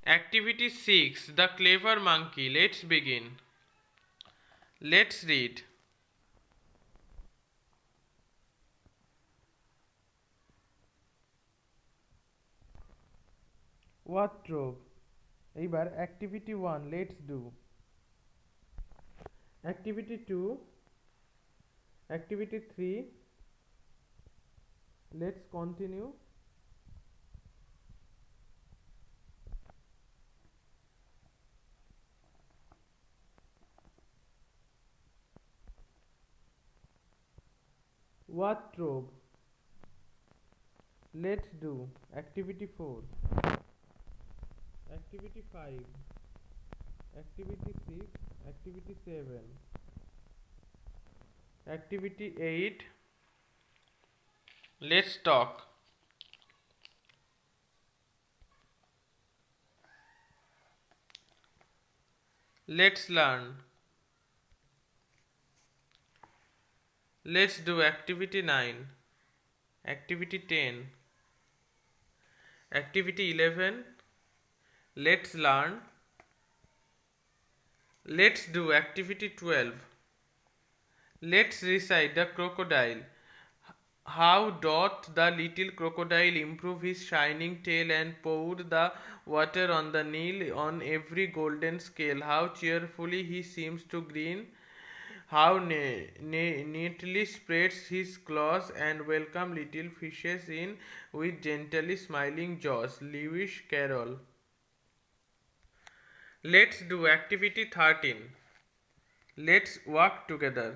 Activity 6, The Clever Monkey. Let's begin. Let's read. Wardrobe. এইবার activity 1 let's do. Activity 2, activity 3 let's continue. Wardrobe. Let's do. Activity 4, activity 5, activity 6, activity 7, activity 8 let's talk. Let's learn. Let's do activity 9, activity 10, activity 11 let's learn. Let's do activity 12, let's recite the crocodile. How doth the little crocodile improve his shining tail and pour the water on the Nile on every golden scale? How cheerfully he seems to grin, how neatly spreads his claws and welcome little fishes in with gently smiling jaws. Lewis Carroll. Let's do activity 13. Let's work together.